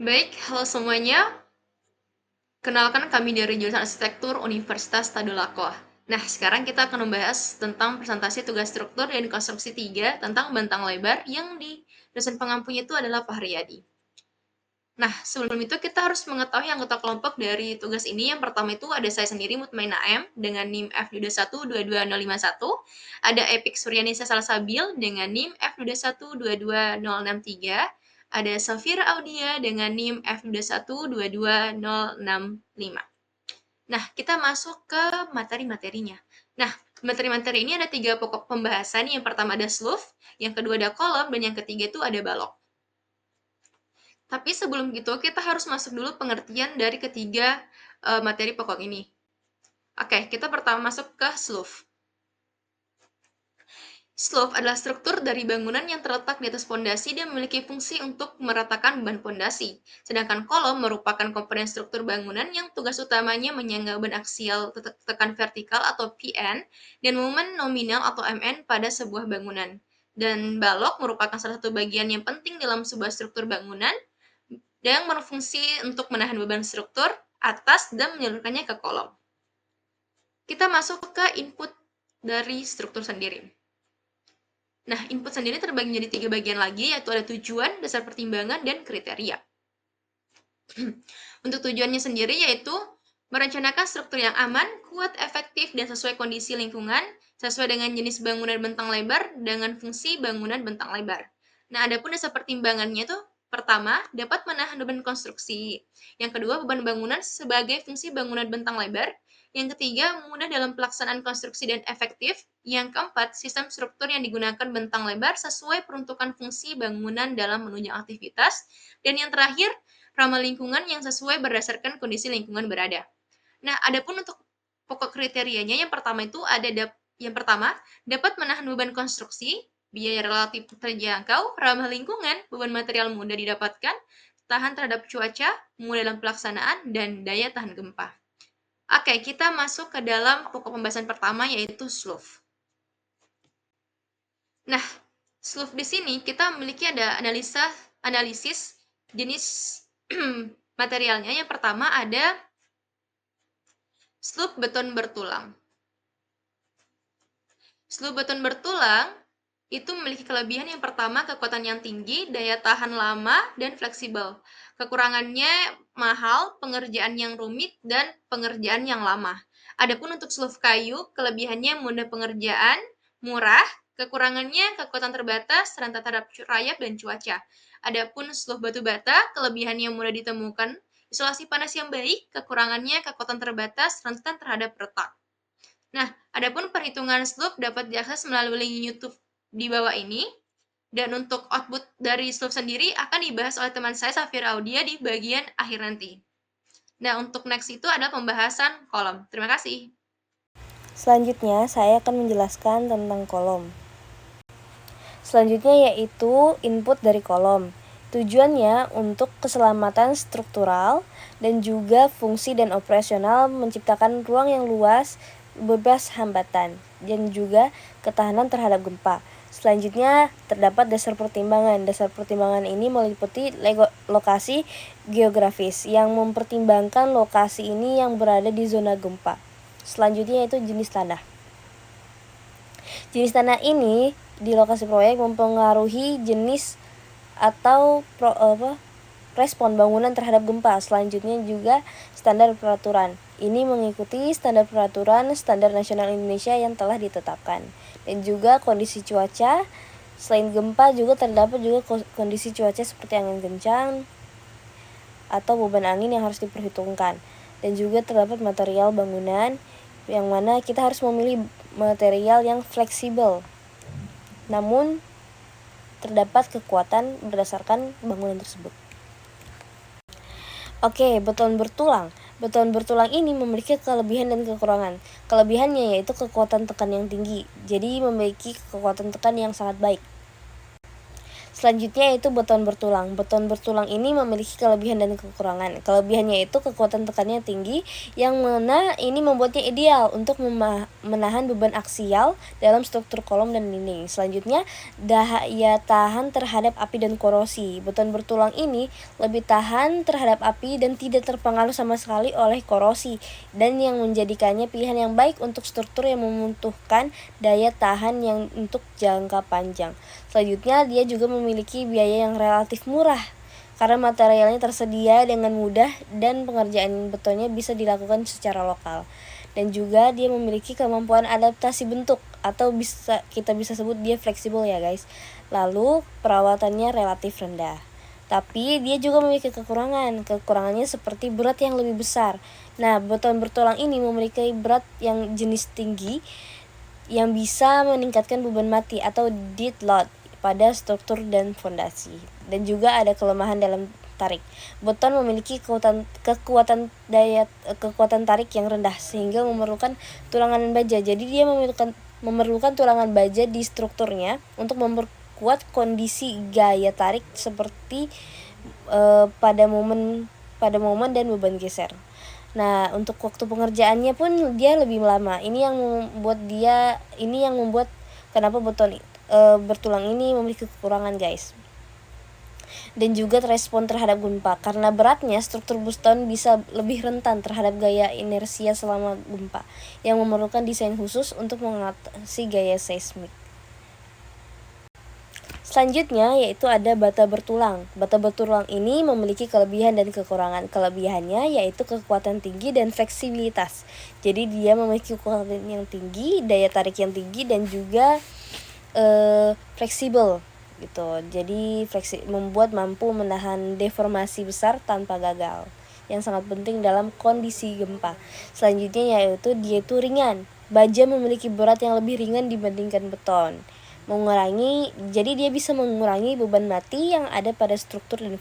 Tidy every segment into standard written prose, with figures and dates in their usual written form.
Baik, halo semuanya. Kenalkan kami dari jurusan Arsitektur Universitas Tadulako. Nah, sekarang kita akan membahas tentang presentasi tugas struktur dan konstruksi 3 tentang bentang lebar yang di dosen pengampunya itu adalah Fahriyadi. Nah, sebelum itu kita harus mengetahui anggota kelompok dari tugas ini. Yang pertama itu ada saya sendiri, Mutmainah M, dengan NIM F221-22051. Ada Epik Suryanisa Salsabil dengan NIM F2122063. Ada Safira Audia dengan NIM F2122065. Nah, kita masuk ke materi-materinya. Nah, materi-materi ini ada 3 pokok pembahasan. Yang pertama ada sloof, yang kedua ada kolom, dan yang ketiga itu ada balok. Tapi sebelum itu, kita harus masuk dulu pengertian dari ketiga materi pokok ini. Oke, kita pertama masuk ke sloof. Sloof adalah struktur dari bangunan yang terletak di atas fondasi dan memiliki fungsi untuk meratakan beban fondasi. Sedangkan kolom merupakan komponen struktur bangunan yang tugas utamanya menyangga beban aksial tekan vertikal atau PN dan momen nominal atau MN pada sebuah bangunan. Dan balok merupakan salah satu bagian yang penting dalam sebuah struktur bangunan yang berfungsi untuk menahan beban struktur atas dan menyalurkannya ke kolom. Kita masuk ke input dari struktur sendiri. Nah, input sendiri terbagi menjadi 3 bagian lagi, yaitu ada tujuan, dasar pertimbangan, dan kriteria. Untuk tujuannya sendiri yaitu merencanakan struktur yang aman, kuat, efektif, dan sesuai kondisi lingkungan, sesuai dengan jenis bangunan bentang lebar dengan fungsi bangunan bentang lebar. Nah, adapun dasar pertimbangannya itu pertama, dapat menahan beban konstruksi. Yang kedua, beban bangunan sebagai fungsi bangunan bentang lebar. Yang ketiga, mudah dalam pelaksanaan konstruksi dan efektif. Yang keempat, sistem struktur yang digunakan bentang lebar sesuai peruntukan fungsi bangunan dalam menunjang aktivitas. Dan yang terakhir, ramah lingkungan yang sesuai berdasarkan kondisi lingkungan berada. Nah, adapun untuk pokok kriterianya yang pertama itu ada dapat menahan beban konstruksi, biaya relatif terjangkau, ramah lingkungan, beban material mudah didapatkan, tahan terhadap cuaca, mudah dalam pelaksanaan, dan daya tahan gempa. Oke, kita masuk ke dalam pokok pembahasan pertama yaitu sloof. Nah, sloof di sini kita memiliki ada analisis jenis materialnya. Yang pertama ada sloof beton bertulang. Sloof beton bertulang itu memiliki kelebihan yang pertama kekuatan yang tinggi, daya tahan lama, dan fleksibel. Kekurangannya mahal, pengerjaan yang rumit, dan pengerjaan yang lama. Adapun untuk sloof kayu, kelebihannya mudah pengerjaan, murah, kekurangannya kekuatan terbatas, rentan terhadap rayap dan cuaca. Adapun sloof batu bata, kelebihannya mudah ditemukan, isolasi panas yang baik, kekurangannya kekuatan terbatas, rentan terhadap retak. Nah, adapun perhitungan sloof dapat diakses melalui link YouTube di bawah ini. Dan untuk output dari sloof sendiri akan dibahas oleh teman saya Safira Audia di bagian akhir nanti. Nah, untuk next itu adalah pembahasan kolom. Terima kasih. Selanjutnya, saya akan menjelaskan tentang kolom. Selanjutnya yaitu input dari kolom. Tujuannya untuk keselamatan struktural dan juga fungsi dan operasional menciptakan ruang yang luas, bebas hambatan, dan juga ketahanan terhadap gempa. Selanjutnya terdapat dasar pertimbangan. Dasar pertimbangan ini meliputi lokasi geografis yang mempertimbangkan lokasi ini yang berada di zona gempa. Selanjutnya yaitu jenis tanah. Jenis tanah ini di lokasi proyek mempengaruhi jenis atau respon bangunan terhadap gempa. Selanjutnya juga standar peraturan. Ini mengikuti standar peraturan standar nasional Indonesia yang telah ditetapkan. Dan juga kondisi cuaca. Selain gempa juga terdapat juga kondisi cuaca seperti angin kencang atau beban angin yang harus diperhitungkan. Dan juga terdapat material bangunan yang mana kita harus memilih material yang fleksibel. Namun terdapat kekuatan berdasarkan bangunan tersebut. Oke, beton bertulang. Beton bertulang ini memiliki kelebihan dan kekurangan. Kelebihannya yaitu kekuatan tekan yang tinggi, jadi memiliki kekuatan tekan yang sangat baik. Selanjutnya yaitu beton bertulang. Beton bertulang ini memiliki kelebihan dan kekurangan. Kelebihannya itu kekuatan tekannya tinggi, yang mana ini membuatnya ideal untuk menahan beban aksial dalam struktur kolom dan dinding. Selanjutnya, daya tahan terhadap api dan korosi. Beton bertulang ini lebih tahan terhadap api dan tidak terpengaruh sama sekali oleh korosi, dan yang menjadikannya pilihan yang baik untuk struktur yang membutuhkan daya tahan yang untuk jangka panjang. Selanjutnya, dia juga memiliki biaya yang relatif murah karena materialnya tersedia dengan mudah dan pengerjaan betonnya bisa dilakukan secara lokal. Dan juga dia memiliki kemampuan adaptasi bentuk, atau kita bisa sebut dia fleksibel ya guys. Lalu perawatannya relatif rendah. Tapi dia juga memiliki kekurangan. Kekurangannya seperti berat yang lebih besar. Nah, beton bertulang ini memiliki berat yang jenis tinggi yang bisa meningkatkan beban mati atau dead load pada struktur dan fondasi. Dan juga ada kelemahan dalam tarik. Beton memiliki kekuatan tarik yang rendah sehingga memerlukan tulangan baja. Jadi dia memerlukan tulangan baja di strukturnya untuk memperkuat kondisi gaya tarik seperti pada momen dan beban geser. Nah, untuk waktu pengerjaannya pun dia lebih lama. Ini yang membuat kenapa beton bertulang ini memiliki kekurangan guys. Dan juga respon terhadap gempa. Karena beratnya, struktur beton bisa lebih rentan terhadap gaya inersia selama gempa, yang memerlukan desain khusus untuk mengatasi gaya seismik. Selanjutnya yaitu ada bata bertulang. Bata bertulang ini memiliki kelebihan dan kekurangan. Kelebihannya yaitu kekuatan tinggi dan fleksibilitas. Jadi dia memiliki kekuatan yang tinggi, daya tarik yang tinggi, dan juga fleksibel gitu. Jadi membuat mampu menahan deformasi besar tanpa gagal, yang sangat penting dalam kondisi gempa. Selanjutnya yaitu dia itu ringan. Baja memiliki berat yang lebih ringan dibandingkan beton. Jadi dia bisa mengurangi beban mati yang ada pada struktur dan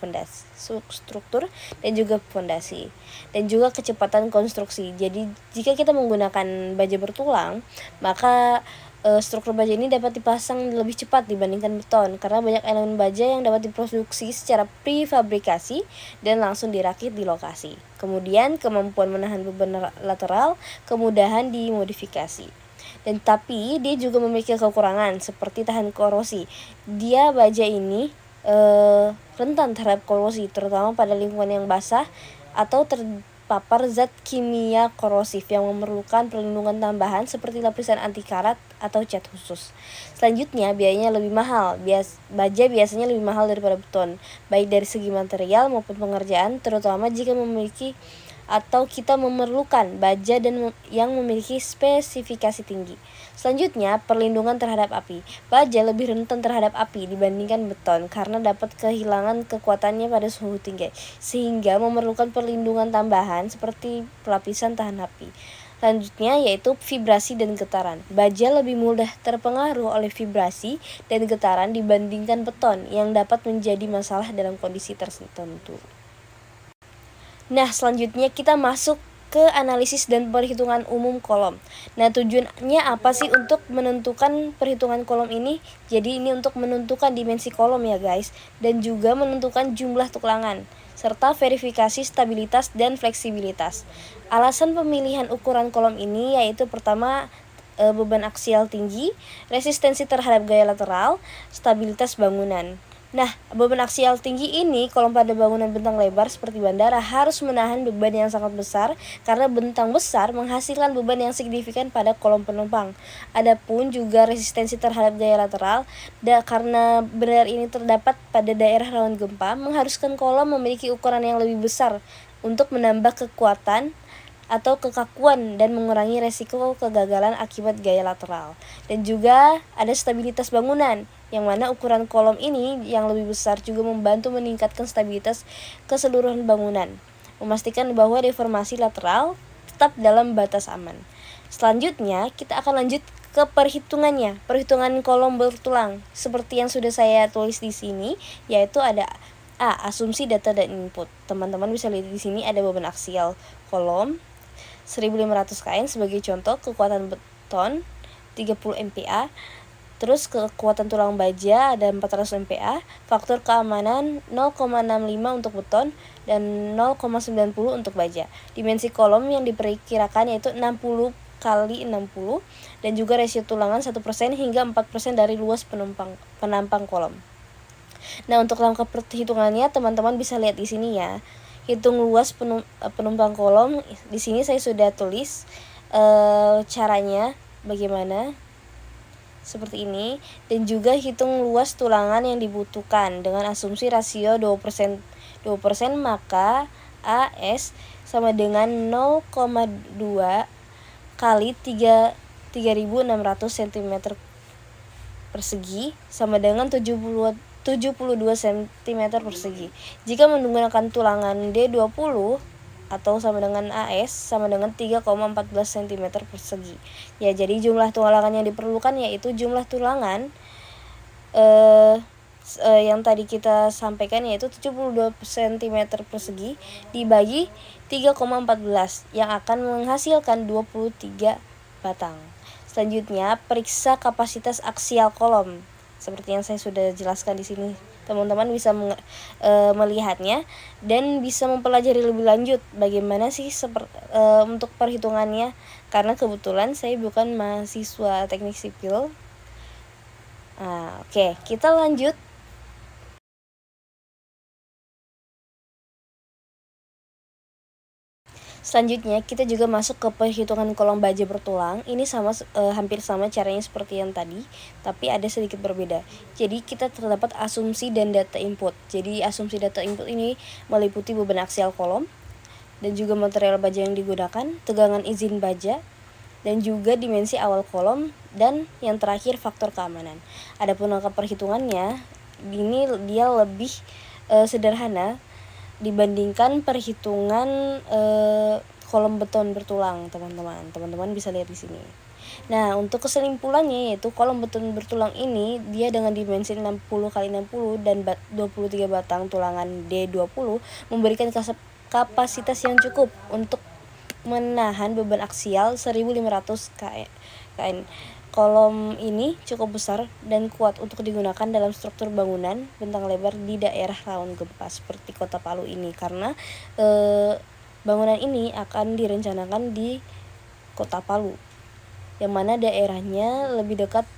juga fondasi, dan juga kecepatan konstruksi. Jadi jika kita menggunakan baja bertulang, maka struktur baja ini dapat dipasang lebih cepat dibandingkan beton karena banyak elemen baja yang dapat diproduksi secara prefabrikasi dan langsung dirakit di lokasi. Kemudian kemampuan menahan beban lateral, kemudahan dimodifikasi. Dan tapi dia juga memiliki kekurangan seperti tahan korosi. Baja ini rentan terhadap korosi, terutama pada lingkungan yang basah atau terpapar zat kimia korosif yang memerlukan perlindungan tambahan seperti lapisan anti karat atau cat khusus. Selanjutnya, biayanya lebih mahal. Baja biasanya lebih mahal daripada beton, baik dari segi material maupun pengerjaan, terutama jika kita memerlukan baja yang memiliki spesifikasi tinggi. Selanjutnya, perlindungan terhadap api. Baja lebih rentan terhadap api dibandingkan beton karena dapat kehilangan kekuatannya pada suhu tinggi, sehingga memerlukan perlindungan tambahan seperti pelapisan tahan api. Selanjutnya yaitu vibrasi dan getaran. Baja lebih mudah terpengaruh oleh vibrasi dan getaran dibandingkan beton yang dapat menjadi masalah dalam kondisi tertentu. Nah, selanjutnya kita masuk ke analisis dan perhitungan umum kolom. Nah, tujuannya apa sih untuk menentukan perhitungan kolom ini? Jadi ini untuk menentukan dimensi kolom ya guys, dan juga menentukan jumlah tulangan, serta verifikasi stabilitas dan fleksibilitas. Alasan pemilihan ukuran kolom ini yaitu pertama, beban aksial tinggi, resistensi terhadap gaya lateral, stabilitas bangunan. Nah, beban aksial tinggi ini kolom pada bangunan bentang lebar seperti bandara harus menahan beban yang sangat besar karena bentang besar menghasilkan beban yang signifikan pada kolom penumpang. Adapun juga resistensi terhadap gaya lateral, karena benar ini terdapat pada daerah rawan gempa, mengharuskan kolom memiliki ukuran yang lebih besar untuk menambah kekuatan atau kekakuan dan mengurangi resiko kegagalan akibat gaya lateral. Dan juga ada stabilitas bangunan, yang mana ukuran kolom ini yang lebih besar juga membantu meningkatkan stabilitas keseluruhan bangunan, memastikan bahwa deformasi lateral tetap dalam batas aman. Selanjutnya, kita akan lanjut ke perhitungannya. Perhitungan kolom bertulang seperti yang sudah saya tulis di sini, yaitu ada asumsi data dan input. Teman-teman bisa lihat di sini ada beban aksial kolom 1500 kN sebagai contoh, kekuatan beton 30 MPa, Terus kekuatan tulang baja ada 400 MPa, faktor keamanan 0,65 untuk beton dan 0,90 untuk baja. Dimensi kolom yang diperkirakan yaitu 60 kali 60 dan juga rasio tulangan 1% hingga 4% dari luas penampang kolom. Nah, untuk langkah perhitungannya teman-teman bisa lihat di sini ya. Hitung luas penumpang kolom. Di sini saya sudah tulis caranya bagaimana, seperti ini, dan juga hitung luas tulangan yang dibutuhkan dengan asumsi rasio 2%, maka AS sama dengan 0,2 kali 3600 cm persegi sama dengan 72 cm persegi. Jika menggunakan tulangan D20 atau sama dengan AS sama dengan 3,14 cm persegi. Ya, jadi jumlah tulangan yang diperlukan yaitu jumlah tulangan yang tadi kita sampaikan yaitu 72 cm persegi dibagi 3,14 yang akan menghasilkan 23 batang. Selanjutnya, periksa kapasitas aksial kolom. Seperti yang saya sudah jelaskan di sini. Teman-teman bisa melihatnya dan bisa mempelajari lebih lanjut bagaimana sih untuk perhitungannya, karena kebetulan saya bukan mahasiswa teknik sipil. Oke, kita lanjut. Selanjutnya kita juga masuk ke perhitungan kolom baja bertulang. Ini hampir sama caranya seperti yang tadi, tapi ada sedikit berbeda. Jadi kita terdapat asumsi dan data input. Jadi asumsi data input ini meliputi beban aksial kolom dan juga material baja yang digunakan, tegangan izin baja, dan juga dimensi awal kolom, dan yang terakhir faktor keamanan. Adapun angka perhitungannya ini dia lebih sederhana dibandingkan perhitungan kolom beton bertulang, teman-teman. Teman-teman bisa lihat di sini. Nah, untuk kesimpulannya yaitu kolom beton bertulang ini dia dengan dimensi 60 kali 60 dan 23 batang tulangan D20 memberikan kapasitas yang cukup untuk menahan beban aksial 1500 kN. Kolom ini cukup besar dan kuat untuk digunakan dalam struktur bangunan bentang lebar di daerah rawan gempa seperti Kota Palu ini, karena bangunan ini akan direncanakan di Kota Palu, yang mana daerahnya lebih dekat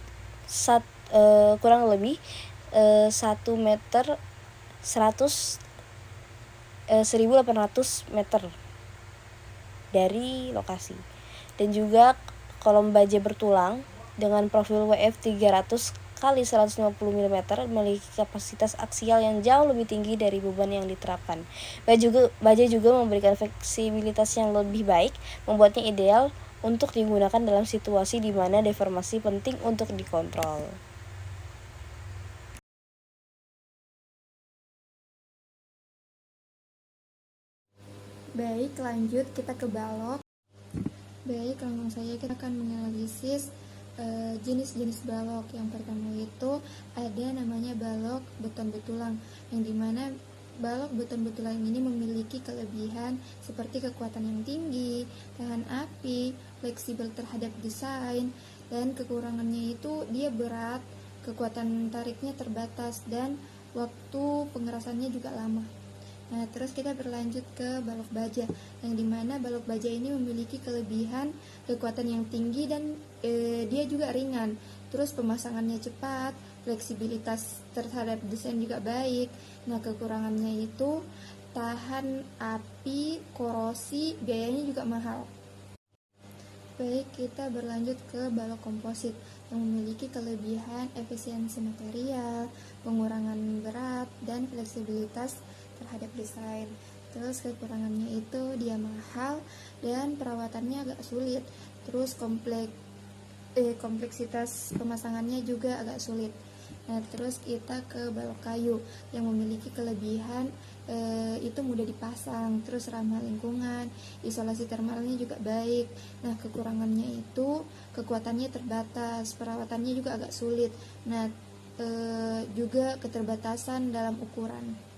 kurang lebih 1 meter 1800 meter dari lokasi. Dan juga kolom baja bertulang dengan profil WF 300 kali 150 mm memiliki kapasitas aksial yang jauh lebih tinggi dari beban yang diterapkan. Baja juga memberikan fleksibilitas yang lebih baik, membuatnya ideal untuk digunakan dalam situasi di mana deformasi penting untuk dikontrol. Baik, lanjut kita ke balok. Baik, langsung saja kita akan menganalisis jenis-jenis balok. Yang pertama itu ada namanya balok beton betulang, yang dimana balok beton betulang ini memiliki kelebihan seperti kekuatan yang tinggi, tahan api, fleksibel terhadap desain, dan kekurangannya itu dia berat, kekuatan tariknya terbatas, dan waktu pengerasannya juga lama. Nah, terus kita berlanjut ke balok baja, yang dimana balok baja ini memiliki kelebihan kekuatan yang tinggi dan dia juga ringan. Terus pemasangannya cepat, fleksibilitas terhadap desain juga baik. Nah, kekurangannya itu tahan api, korosi, biayanya juga mahal. Baik, kita berlanjut ke balok komposit yang memiliki kelebihan efisiensi material, pengurangan berat, dan fleksibilitas terhadap desain. Terus kekurangannya itu dia mahal dan perawatannya agak sulit. Terus kompleksitas pemasangannya juga agak sulit. Nah, terus kita ke balok kayu yang memiliki kelebihan itu mudah dipasang, terus ramah lingkungan, isolasi termalnya juga baik. Nah, kekurangannya itu kekuatannya terbatas, perawatannya juga agak sulit. Nah, juga keterbatasan dalam ukuran.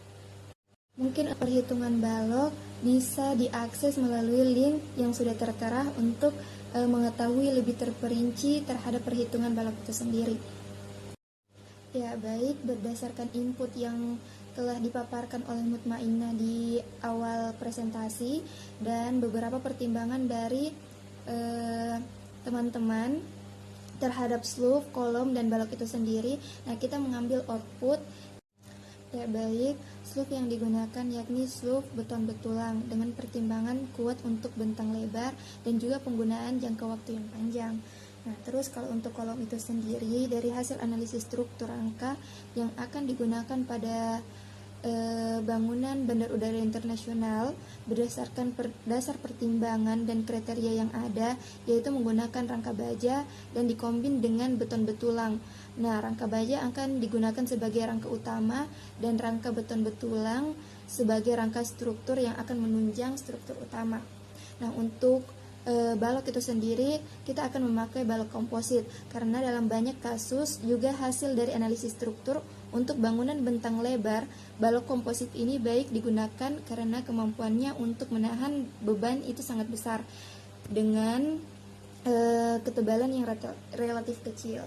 Mungkin perhitungan balok bisa diakses melalui link yang sudah tertera untuk mengetahui lebih terperinci terhadap perhitungan balok itu sendiri. Ya, baik, berdasarkan input yang telah dipaparkan oleh Mutmainnah di awal presentasi dan beberapa pertimbangan dari teman-teman terhadap slope, kolom, dan balok itu sendiri. Nah, kita mengambil output. Ya, baik, slope yang digunakan yakni slope beton betulang dengan pertimbangan kuat untuk bentang lebar dan juga penggunaan jangka waktu yang panjang. Nah, terus kalau untuk kolom itu sendiri, dari hasil analisis struktur rangka yang akan digunakan pada bangunan Bandar Udara Internasional berdasarkan dasar pertimbangan dan kriteria yang ada, yaitu menggunakan rangka baja dan dikombin dengan beton betulang. Nah, rangka baja akan digunakan sebagai rangka utama dan rangka beton betulang sebagai rangka struktur yang akan menunjang struktur utama. Nah, untuk balok itu sendiri kita akan memakai balok komposit karena dalam banyak kasus juga hasil dari analisis struktur untuk bangunan bentang lebar, balok komposit ini baik digunakan karena kemampuannya untuk menahan beban itu sangat besar dengan ketebalan yang relatif kecil.